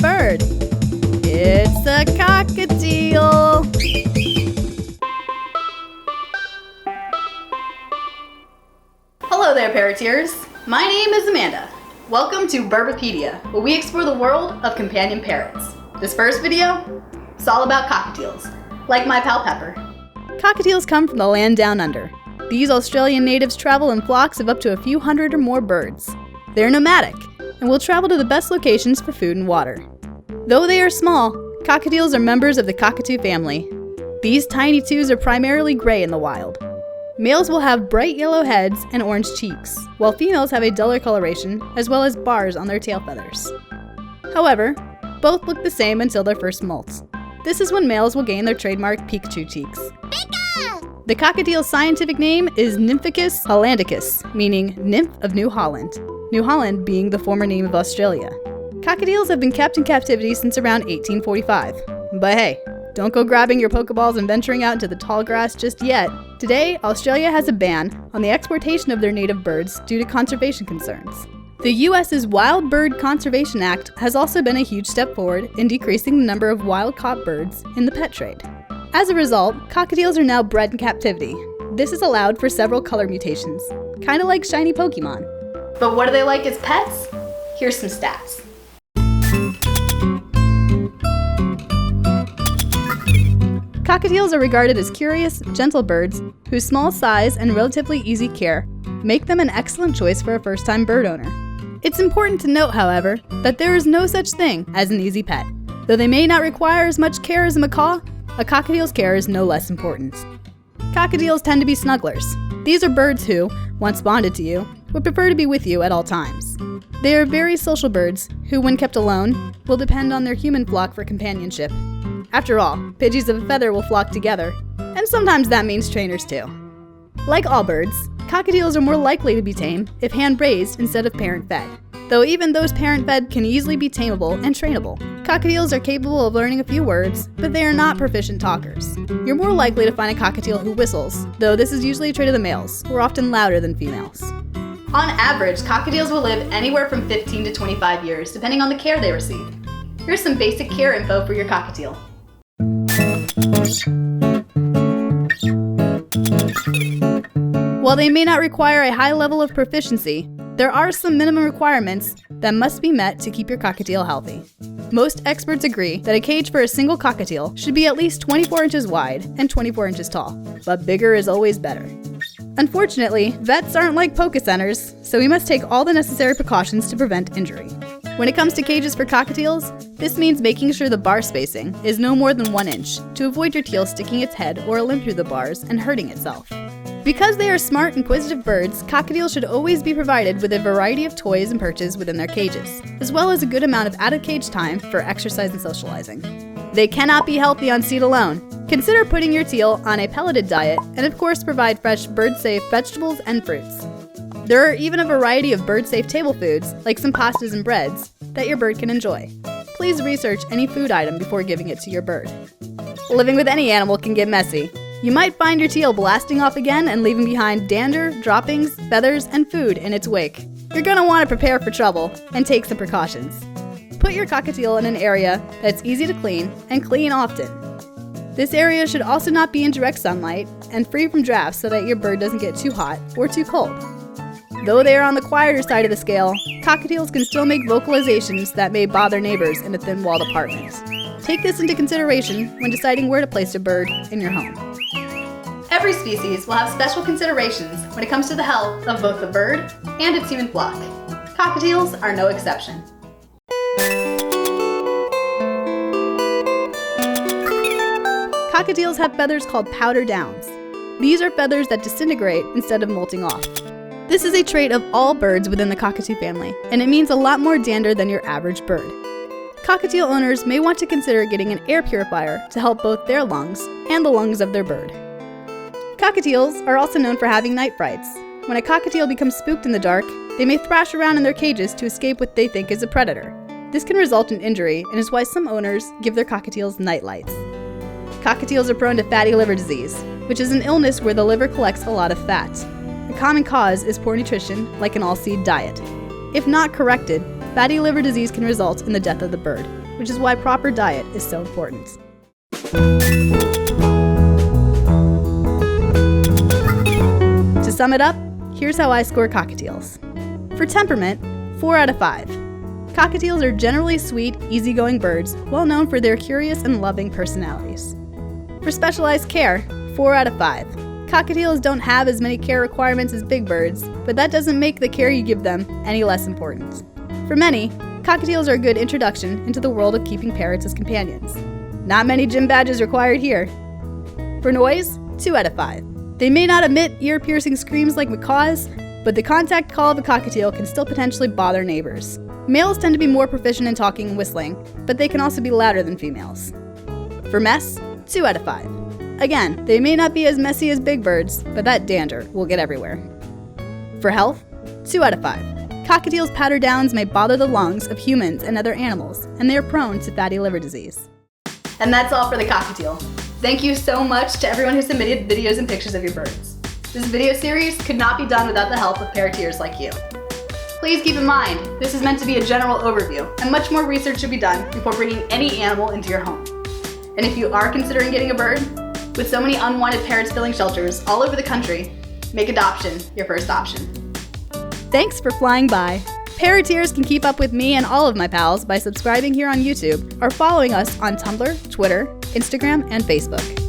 bird. It's a cockatiel! Hello there, Parroteers. My name is Amanda. Welcome to Birbapedia, where we explore the world of companion parrots. This first video, it's all about cockatiels, like my pal Pepper. Cockatiels come from the land down under. These Australian natives travel in flocks of up to a few hundred or more birds. They're nomadic, and will travel to the best locations for food and water. Though they are small, cockatiels are members of the cockatoo family. These tiny twos are primarily gray in the wild. Males will have bright yellow heads and orange cheeks, while females have a duller coloration, as well as bars on their tail feathers. However, both look the same until their first molt. This is when males will gain their trademark Pikachu cheeks. Pika! The cockatiel's scientific name is Nymphicus hollandicus, meaning nymph of New Holland. New Holland being the former name of Australia. Cockatiels have been kept in captivity since around 1845. But hey, don't go grabbing your Pokeballs and venturing out into the tall grass just yet. Today, Australia has a ban on the exportation of their native birds due to conservation concerns. The U.S.'s Wild Bird Conservation Act has also been a huge step forward in decreasing the number of wild-caught birds in the pet trade. As a result, cockatiels are now bred in captivity. This has allowed for several color mutations, kind of like shiny Pokemon. But what are they like as pets? Here's some stats. Cockatiels are regarded as curious, gentle birds whose small size and relatively easy care make them an excellent choice for a first-time bird owner. It's important to note, however, that there is no such thing as an easy pet. Though they may not require as much care as a macaw, a cockatiel's care is no less important. Cockatiels tend to be snugglers. These are birds who, once bonded to you, would prefer to be with you at all times. They are very social birds who, when kept alone, will depend on their human flock for companionship. After all, Pidgeys of a feather will flock together, and sometimes that means trainers too. Like all birds, cockatiels are more likely to be tame if hand-raised instead of parent-fed. Though even those parent-fed can easily be tameable and trainable. Cockatiels are capable of learning a few words, but they are not proficient talkers. You're more likely to find a cockatiel who whistles, though this is usually a trait of the males, who are often louder than females. On average, cockatiels will live anywhere from 15 to 25 years, depending on the care they receive. Here's some basic care info for your cockatiel. While they may not require a high level of proficiency, there are some minimum requirements that must be met to keep your cockatiel healthy. Most experts agree that a cage for a single cockatiel should be at least 24 inches wide and 24 inches tall, but bigger is always better. Unfortunately, vets aren't like Poke Centers, so we must take all the necessary precautions to prevent injury. When it comes to cages for cockatiels, this means making sure the bar spacing is no more than 1 inch to avoid your teal sticking its head or a limb through the bars and hurting itself. Because they are smart, inquisitive birds, cockatiels should always be provided with a variety of toys and perches within their cages, as well as a good amount of out-of-cage time for exercise and socializing. They cannot be healthy on seed alone. Consider putting your teal on a pelleted diet, and of course provide fresh bird-safe vegetables and fruits. There are even a variety of bird-safe table foods, like some pastas and breads, that your bird can enjoy. Please research any food item before giving it to your bird. Living with any animal can get messy. You might find your teal blasting off again and leaving behind dander, droppings, feathers, and food in its wake. You're going to want to prepare for trouble and take some precautions. Put your cockatiel in an area that's easy to clean and clean often. This area should also not be in direct sunlight and free from drafts so that your bird doesn't get too hot or too cold. Though they are on the quieter side of the scale, cockatiels can still make vocalizations that may bother neighbors in a thin-walled apartment. Take this into consideration when deciding where to place a bird in your home. Every species will have special considerations when it comes to the health of both the bird and its human flock. Cockatiels are no exception. Cockatiels have feathers called powder downs. These are feathers that disintegrate instead of molting off. This is a trait of all birds within the cockatoo family, and it means a lot more dander than your average bird. Cockatiel owners may want to consider getting an air purifier to help both their lungs and the lungs of their bird. Cockatiels are also known for having night frights. When a cockatiel becomes spooked in the dark, they may thrash around in their cages to escape what they think is a predator. This can result in injury and is why some owners give their cockatiels night lights. Cockatiels are prone to fatty liver disease, which is an illness where the liver collects a lot of fat. A common cause is poor nutrition, like an all-seed diet. If not corrected, fatty liver disease can result in the death of the bird. which is why proper diet is so important. To sum it up, here's how I score cockatiels. For temperament, 4 out of 5. Cockatiels are generally sweet, easygoing birds, well known for their curious and loving personalities. For specialized care, 4 out of 5. Cockatiels don't have as many care requirements as big birds, but that doesn't make the care you give them any less important. For many, cockatiels are a good introduction into the world of keeping parrots as companions. Not many gym badges required here. For noise, 2 out of 5. They may not emit ear-piercing screams like macaws, but the contact call of a cockatiel can still potentially bother neighbors. Males tend to be more proficient in talking and whistling, but they can also be louder than females. For mess, 2 out of 5. Again, they may not be as messy as big birds, but that dander will get everywhere. For health, 2 out of 5. Cockatiels' patter downs may bother the lungs of humans and other animals, and they are prone to fatty liver disease. And that's all for the cockatiel. Thank you so much to everyone who submitted videos and pictures of your birds. This video series could not be done without the help of Parroteers like you. Please keep in mind, this is meant to be a general overview, and much more research should be done before bringing any animal into your home. And if you are considering getting a bird, with so many unwanted parrots filling shelters all over the country, make adoption your first option. Thanks for flying by. Parroteers can keep up with me and all of my pals by subscribing here on YouTube or following us on Tumblr, Twitter, Instagram, and Facebook.